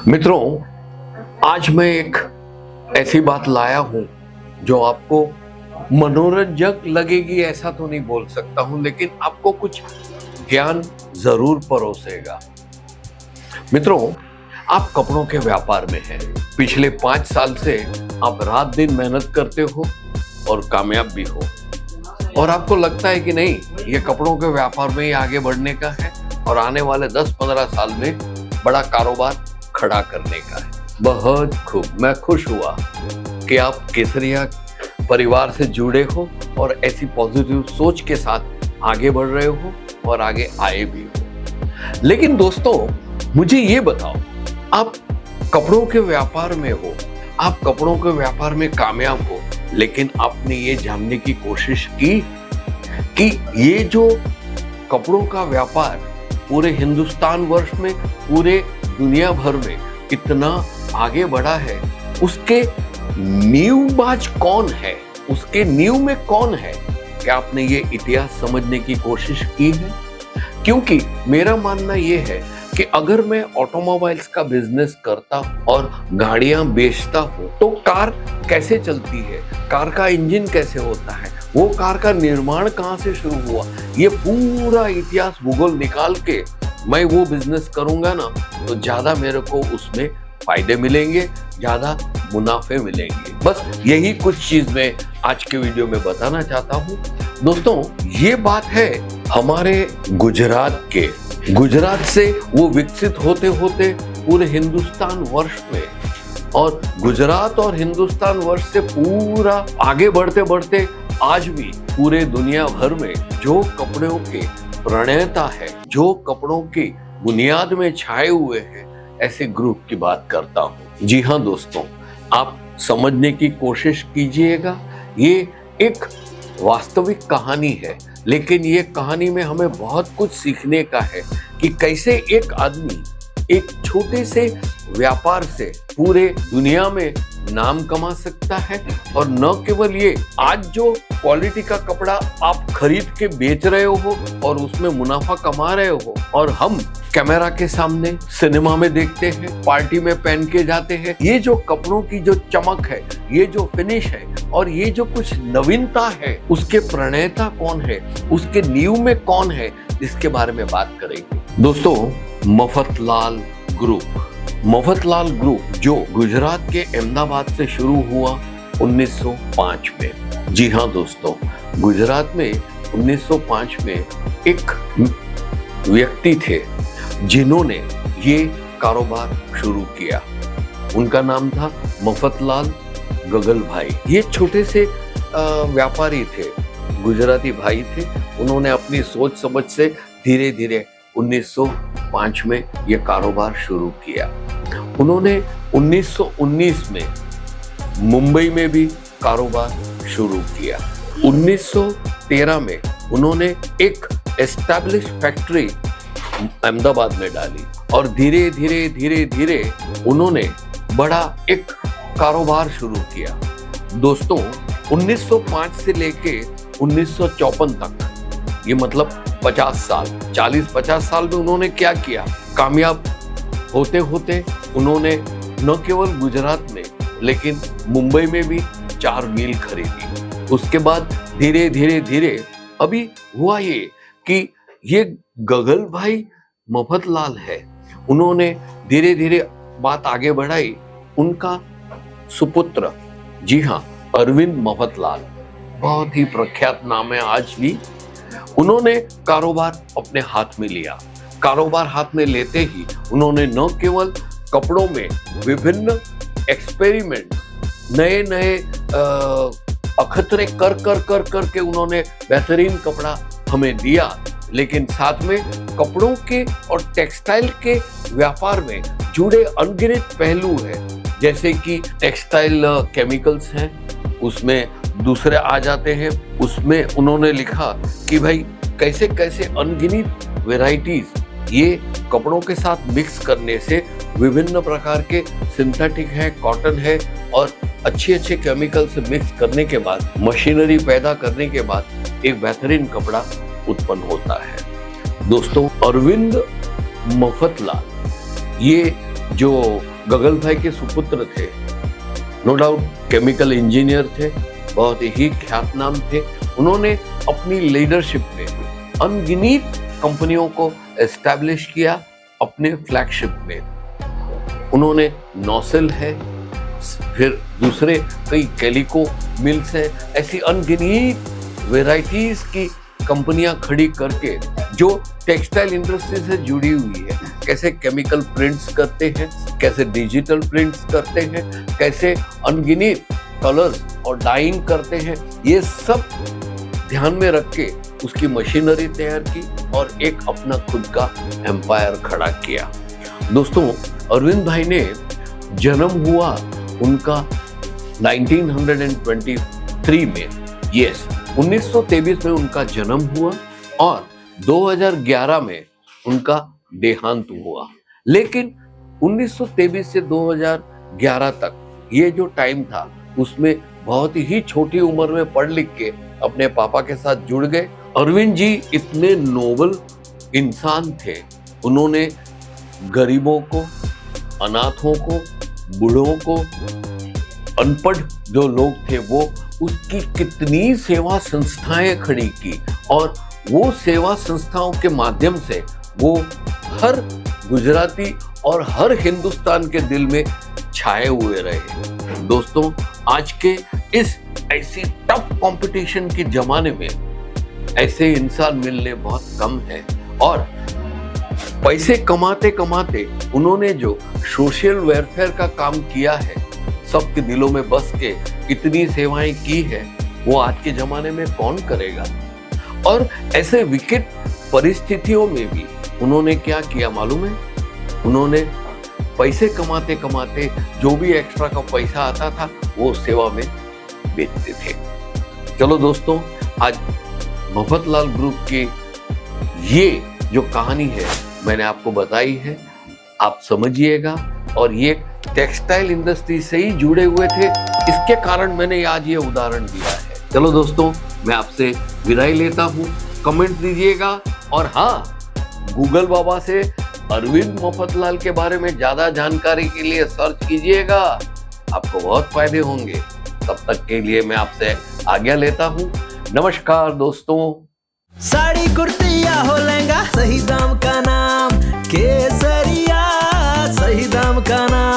मित्रों, आज मैं एक ऐसी बात लाया हूं जो आपको मनोरंजक लगेगी ऐसा तो नहीं बोल सकता हूं, लेकिन आपको कुछ ज्ञान जरूर परोसेगा। मित्रों, आप कपड़ों के व्यापार में हैं। पिछले 5 साल से आप रात दिन मेहनत करते हो और कामयाब भी हो, और आपको लगता है कि नहीं, ये कपड़ों के व्यापार में ही आगे बढ़ने का है और आने वाले 10-15 साल में बड़ा कारोबार खड़ा करने का है। बहुत खूब, मैं खुश हुआ कि आप केसरिया परिवार से जुड़े हो और ऐसी पॉजिटिव सोच के साथ आगे बढ़ रहे हो और आगे आए भी हो। लेकिन दोस्तों, मुझे ये बताओ, आप कपड़ों के व्यापार में हो, आप कपड़ों के व्यापार में कामयाब हो, लेकिन आपने ये जानने की कोशिश की कि ये जो कपड़ों का व्यापार पूरे हिंदुस्तान वर्ष में, पूरे दुनिया भर में कितना आगे बढ़ा है, उसके नींवबाज कौन है, उसके नींव में कौन है? क्या आपने ये इतिहास समझने की कोशिश की है? क्योंकि मेरा मानना ये है कि अगर मैं ऑटोमोबाइल्स का बिजनेस करता हूं और गाड़ियां बेचता हूं, तो कार कैसे चलती है, कार का इंजन कैसे होता है, वो कार का निर्माण कहां से शुरू हुआ, ये पूरा इतिहास भूगोल निकाल के मैं वो बिजनेस करूंगा ना, तो ज्यादा मेरे को उसमें फायदे मिलेंगे, ज्यादा मुनाफे मिलेंगे। बस यही कुछ चीज मैं आज के वीडियो में बताना चाहता हूं। दोस्तों, ये बात है हमारे गुजरात के। गुजरात से वो विकसित होते होते पूरे हिंदुस्तान वर्ष में, और गुजरात और हिंदुस्तान वर्ष से पूरा आगे बढ़ते बढ़ते आज भी पूरे दुनिया भर में जो कपड़ों के प्रणेता है, जो कपड़ों की बुनियाद में छाए हुए हैं, ऐसे ग्रुप की बात करता हूं। जी हाँ दोस्तों, आप समझने की कोशिश कीजिएगा। ये एक वास्तविक कहानी है, लेकिन ये कहानी में हमें बहुत कुछ सीखने का है कि कैसे एक आदमी एक छोटे से व्यापार से पूरे दुनिया में नाम कमा सकता है। और न केवल ये, आज जो क्वालिटी का कपड़ा आप खरीद के बेच रहे हो और उसमें मुनाफा कमा रहे हो, और हम कैमरा के सामने सिनेमा में देखते हैं, पार्टी में पहन के जाते हैं, ये जो कपड़ों की जो चमक है, ये जो फिनिश है और ये जो कुछ नवीनता है, उसके प्रणेता कौन है, उसके नींव में कौन है, इसके बारे में बात करेंगे। दोस्तों, मफतलाल ग्रुप जो गुजरात के अहमदाबाद से शुरू हुआ 1905 में। जी हाँ दोस्तों, गुजरात में 1905 में एक व्यक्ति थे जिन्होंने ये कारोबार शुरू किया। उनका नाम था मफतलाल गगल भाई। ये छोटे से व्यापारी थे, गुजराती भाई थे। उन्होंने अपनी सोच समझ से धीरे धीरे 1905 में ये कारोबार शुरू किया। उन्होंने 1919 में मुंबई में भी कारोबार शुरू किया। 1913 में उन्होंने एक एस्टैब्लिश फैक्ट्री अहमदाबाद में डाली, और धीरे धीरे उन्होंने बड़ा एक कारोबार शुरू किया। दोस्तों, 1905 से लेके 1954 तक, ये मतलब 50 साल, 40-50 साल में उन्होंने क्या किया? कामयाब होते होते उन्होंने न केवल गुजरात में, लेकिन मुंबई में भी 4 मिल खरीदी। उसके बाद धीरे धीरे अभी हुआ ये कि ये गगल भाई मफतलाल है। उन्होंने धीरे धीरे बात आगे बढ़ाई। उनका सुपुत्र, जी हाँ, अरविंद मफतलाल, बहुत ही प्रख्यात नाम है आज भी। उन्होंने कारोबार अपने हाथ में लिया। कारोबार हाथ में लेते ही उन्होंने न केवल कपड़ों में विभिन्न एक्सपेरिमेंट, नए अखतरे कर के उन्होंने बेहतरीन कपड़ा हमें दिया, लेकिन साथ में कपड़ों के और टेक्सटाइल के व्यापार में जुड़े अनगिनत पहलू हैं, जैसे कि टेक्सटाइल केमिकल्स हैं, उसमें दूसरे आ जाते हैं। उसमें उन्होंने लिखा कि भाई कैसे कैसे अनगिनत वैरायटीज ये कपड़ों के साथ मिक्स करने से विभिन्न प्रकार के सिंथेटिक है, कॉटन है, और अच्छे केमिकल से मिक्स करने के बाद, मशीनरी पैदा करने के बाद एक बेहतरीन कपड़ा उत्पन्न होता है। दोस्तों, अरविंद मफतलाल ये जो गगल भाई के सुपुत्र थे, नो डाउट केमिकल इंजीनियर थे, बहुत ही ख्यातनाम थे। उन्होंने अपनी लीडरशिप में अनगिनत कंपनियों को एस्टैब्लिश किया अपने फ्लैगशिप में। उन्होंने नौसेल है, फिर दूसरे कई कैलिको मिल्स हैं, ऐसी अनगिनत वेराइटीज की कंपनियां खड़ी करके जो टेक्सटाइल इंडस्ट्री से जुड़ी हुई है, कैसे केमिकल प्रिंट्स करते हैं, कैसे डिजिटल प्रिंट्स करते हैं, कैसे अनगिनत कलर्स और डाइंग करते हैं, ये सब ध्यान में रख के उसकी मशीनरी तैयार की और एक अपना खुद का एम्पायर खड़ा किया। दोस्तों, अरविंद भाई ने जन्म हुआ उनका 1923 में, 1923 में उनका जन्म हुआ और 2011 में उनका देहांत हुआ। लेकिन 1923 से 2011 तक ये जो टाइम था उसमें बहुत ही छोटी उम्र में पढ़ लिख के अपने पापा के साथ जुड़ गए। अरविंद जी इतने नोबल इंसान थे, उन्होंने गरीबों को, अनाथों को, बूढ़ों को, अनपढ़ जो लोग थे वो, उसकी कितनी सेवा संस्थाएं खड़ी की और वो सेवा संस्थाओं के माध्यम से वो हर गुजराती और हर हिंदुस्तान के दिल में छाए हुए रहे। दोस्तों, आज के इस ऐसी टफ कंपटीशन के जमाने में ऐसे इंसान मिलने बहुत कम है और पैसे कमाते कमाते उन्होंने जो सोशल वेलफेयर का काम किया है, सबके दिलों में बस के इतनी सेवाएं की है, वो आज के जमाने में कौन करेगा। और ऐसे विकट परिस्थितियों में भी उन्होंने क्या किया मालूम है? उन्होंने पैसे कमाते कमाते जो भी एक्स्ट्रा का पैसा आता था वो सेवा में बेचते थे। चलो दोस्तों, आज मफतलाल ग्रुप की ये जो कहानी है मैंने आपको बताई है, आप समझिएगा। और ये टेक्सटाइल इंडस्ट्री से ही जुड़े हुए थे, इसके कारण मैंने आज ये उदाहरण दिया है। चलो दोस्तों, मैं आपसे विदाई लेता हूँ। कमेंट दीजिएगा और हाँ, गूगल बाबा से अरविंद मफतलाल के बारे में ज्यादा जानकारी के लिए सर्च कीजिएगा, आपको बहुत फायदे होंगे। तब तक के लिए मैं आपसे आज्ञा लेता हूँ। नमस्कार दोस्तों। साड़ी कुर्ती या हो लहंगा, सही दाम का नाम केसरिया, सही दाम का नाम।